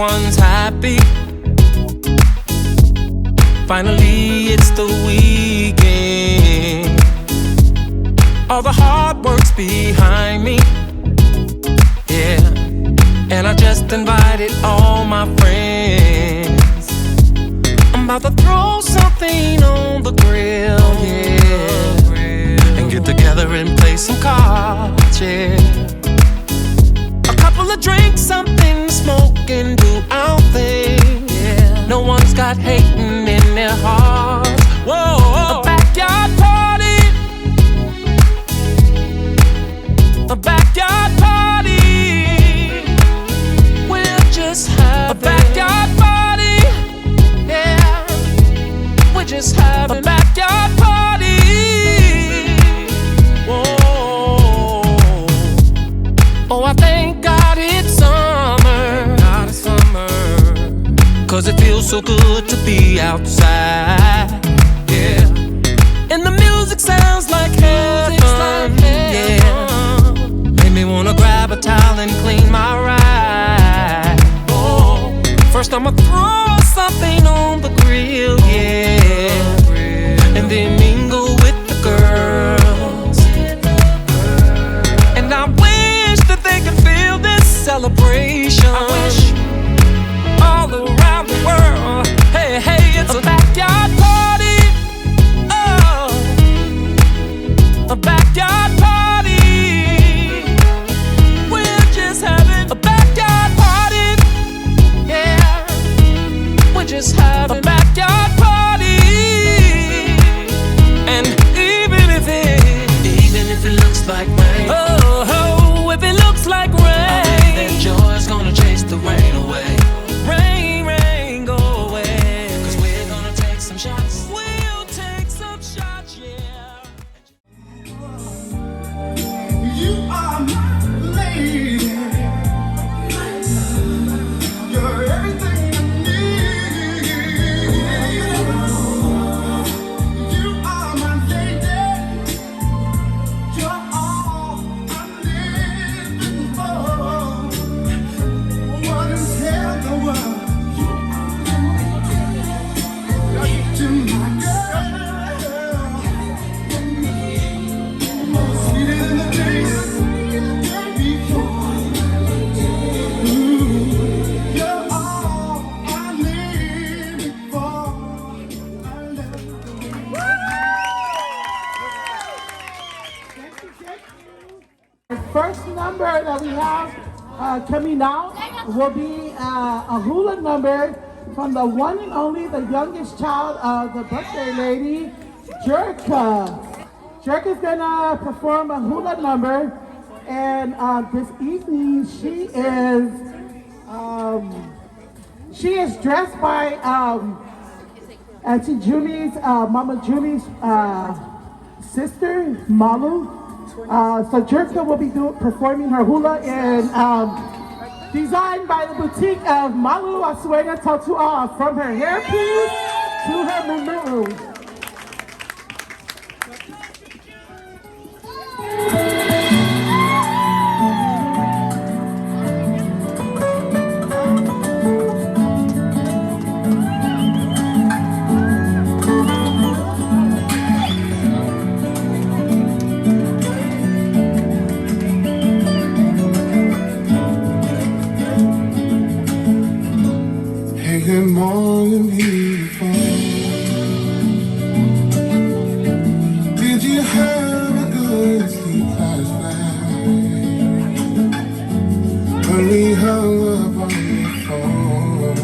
everyone's happy. Finally, it's the weekend. All the hard work's behind me. Yeah, and I just invited all my friends. I'm about to throw something on the grill, yeah, and get together and play some cards, yeah. A couple of drinks, something to smoke, and do our thing, yeah. No one's got hating in their hearts. Whoa, a backyard party, a backyard party. We'll just have a backyard party, yeah. We'll just have a backyard party. Whoa, oh, I thank God it's summer, God it's summer, 'cause it feels so good to be outside, yeah. And the music sounds like heaven, yeah. Made me wanna grab a towel and clean my ride. Oh, first I'ma throw something on the grill, yeah, and then mingle with the girls. And I wish that they could feel this celebration. I wish all around the world. Hey, hey, it's a backyard party. Oh, a backyard party. We're just having a backyard party. Yeah, we're just having a backyard party. And even if it looks like rain, oh, if it looks like rain, then joy's gonna chase the rain away. Rain, rain, go away. 'Cause we're gonna take some shots. We'll take some shots, yeah. You are my lady. You're everything I need. You are my lady. You're all I'm living for. What is hell the world? To my girl, sweeter than the days before. You're all I'm living for. I love you. The first number that we have coming out will be a hula number from the one and only, the youngest child of the birthday lady, Jerka. Jerka's gonna perform a hula number, and this evening she is dressed by Auntie Julie's, Mama Julie's sister, Malu. So Jerka will be performing her hula, and designed by the boutique of Malu Asuega Tautua'a, from her hairpiece to her moo. Hey, good morning, beautiful. Did you have a good sleep last night? When we hung up on the phone,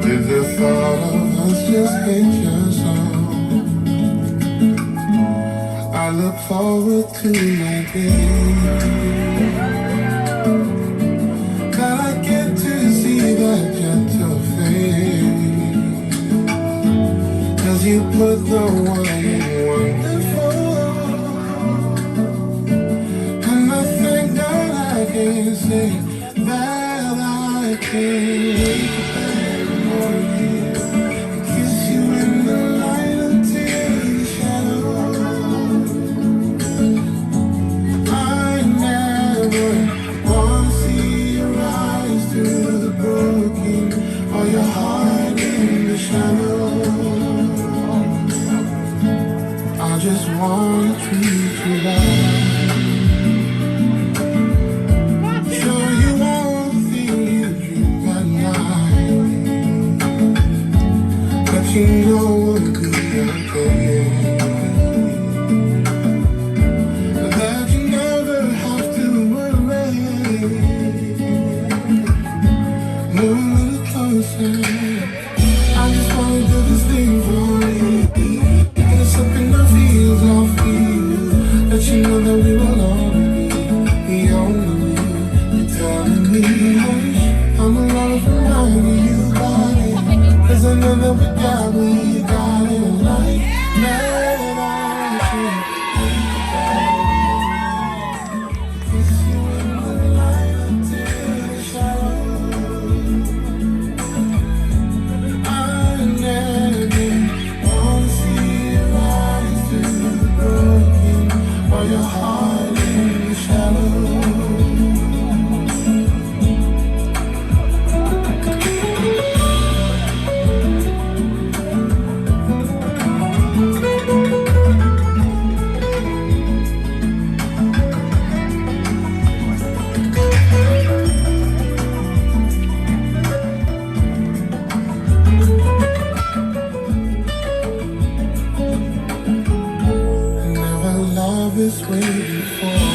did the thought of us just hit your soul? I look forward to my day that I get to see that gentle face, 'cause you put the one in wonderful. And I thank God I can say that I can wake up every morning and kiss you in the light until you shadow. I never wanna see your eyes. or your heart in the shadow. I just wanna treat you right. Sure you won't think you dream at night, but you know we'll be okay. That you never have to worry. Move a little closer. I just wanna do this thing for you. There's something that feels off you. Let you know that we will always be the only way. You're telling me, hush, I'm alone from now when you got it. 'Cause I know that we got what you got it like that. I should kiss you in the light until the shadows. I never wanna see your eyes through the broken or your heart in the shadows. Never loved this way before.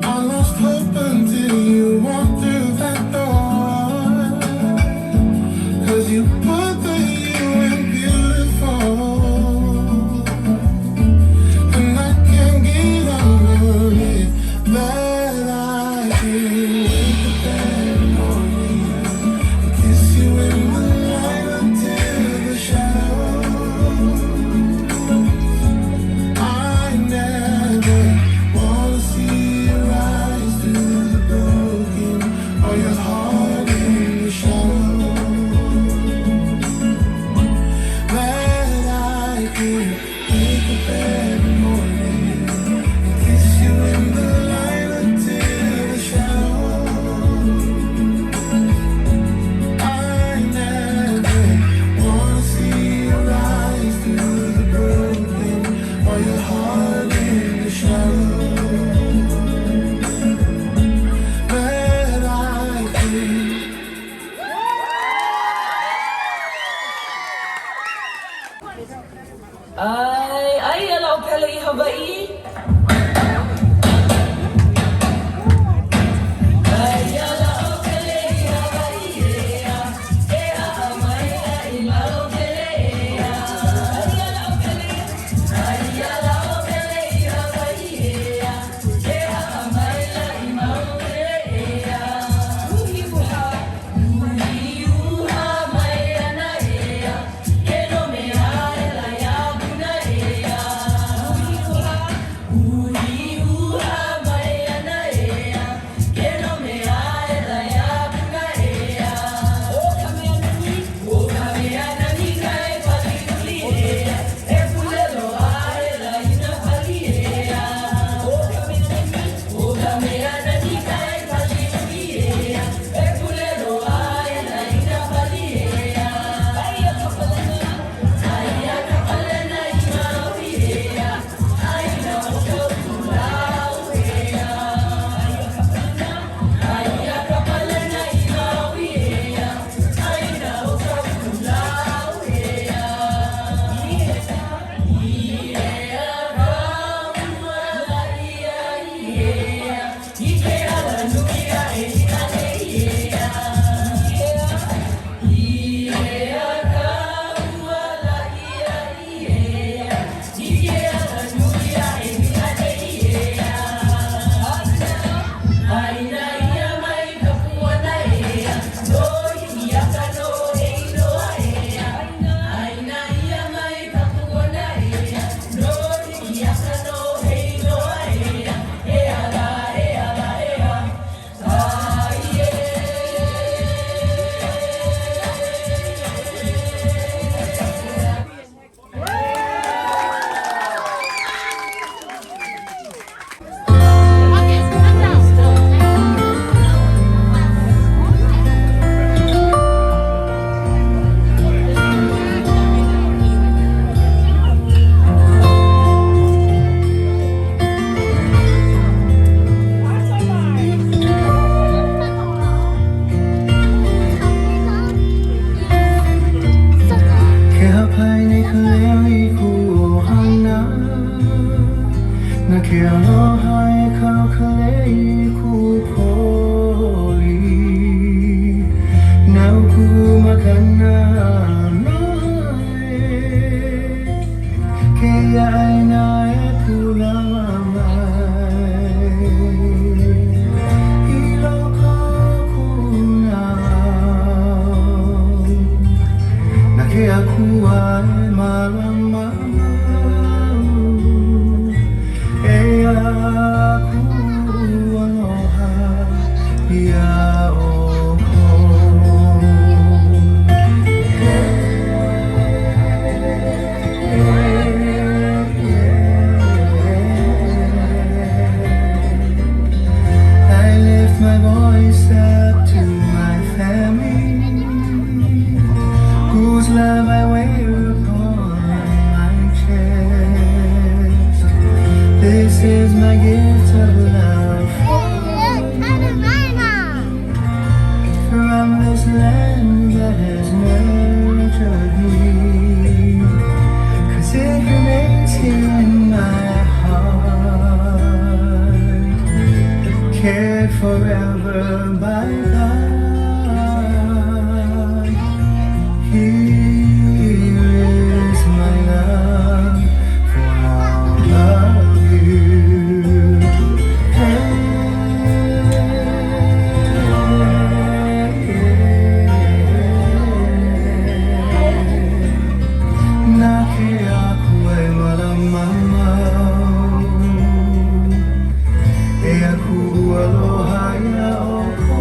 I lost hope until you walked through that door. 'Cause you put the you in beautiful. And I can't get over it. That I can wake up every morning and kiss you in the light until the shadows. I never wanna see your eyes through the broken or your heart in the shadow. That I can wake up every morning and kiss you in the light until the shadows. Ke aloha e kaukalei kupoli Nau ku makana noe Ke aina e pula mai I loko kunau Na ke akua e malama My voice up to my family, whose love I wear upon my chest. This is my gift of love from this land that has nurtured me. 'Cause it remains here in my heart, cared forever by God. Here is my love for all of you. Nake aku e malamamau E aku aloha ia o ko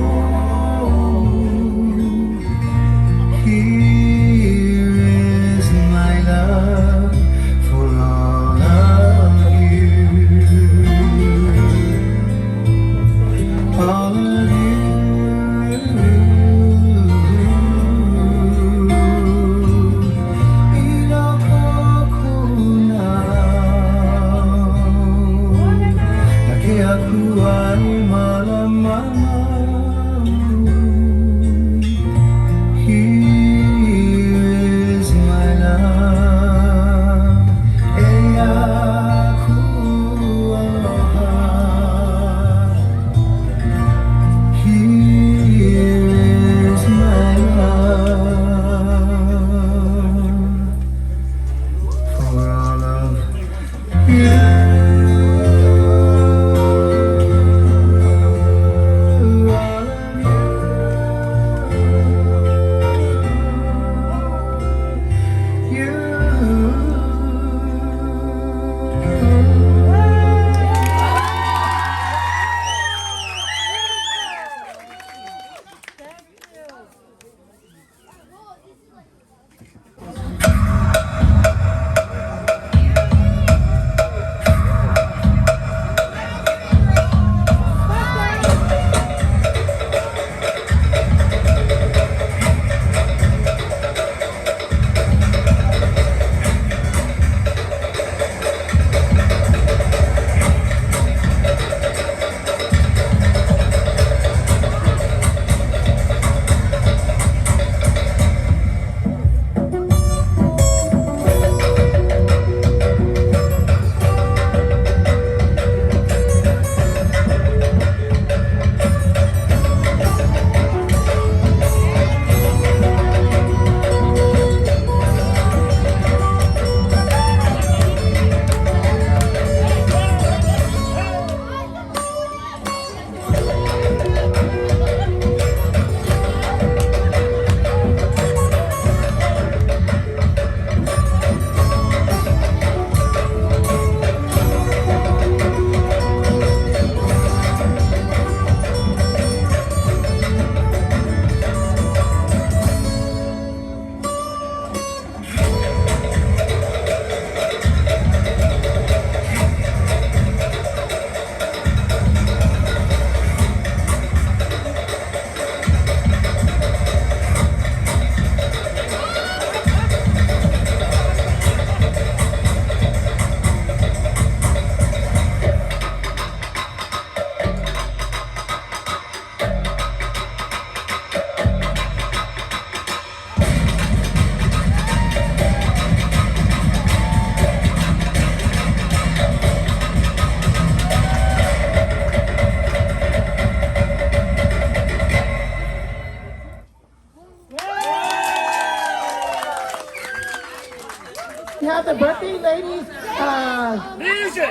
have the birthday lady's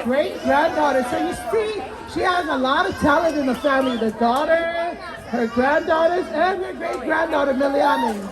great granddaughter. So you see, she has a lot of talent in the family. The daughter, her granddaughters, and her great granddaughter, Miliane.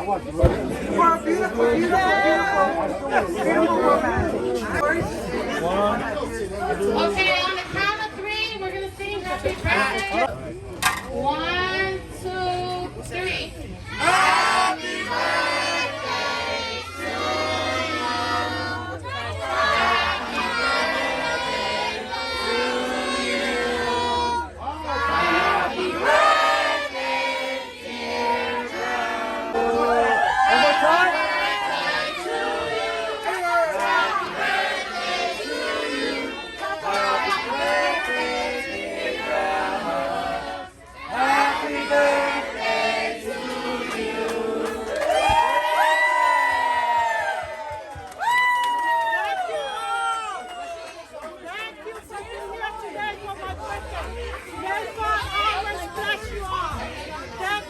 For a beautiful, beautiful, beautiful woman. Okay, on the count of three, we're gonna sing happy birthday. 1, 2, 3.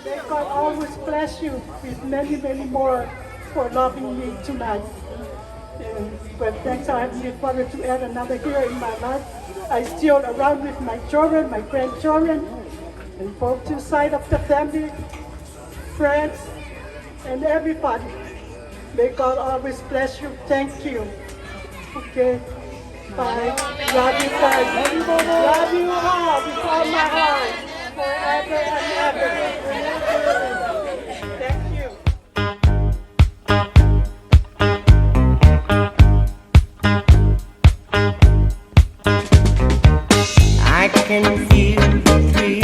May God always bless you with many, many more for loving me tonight. But thanks our Heavenly Father to add another year in my life. I still around with my children, my grandchildren, and both two sides of the family, friends, and everybody. May God always bless you. Thank you. Okay. Bye. Love you guys. Love you all with all my heart. Forever and ever. Thank you. I can feel the thrill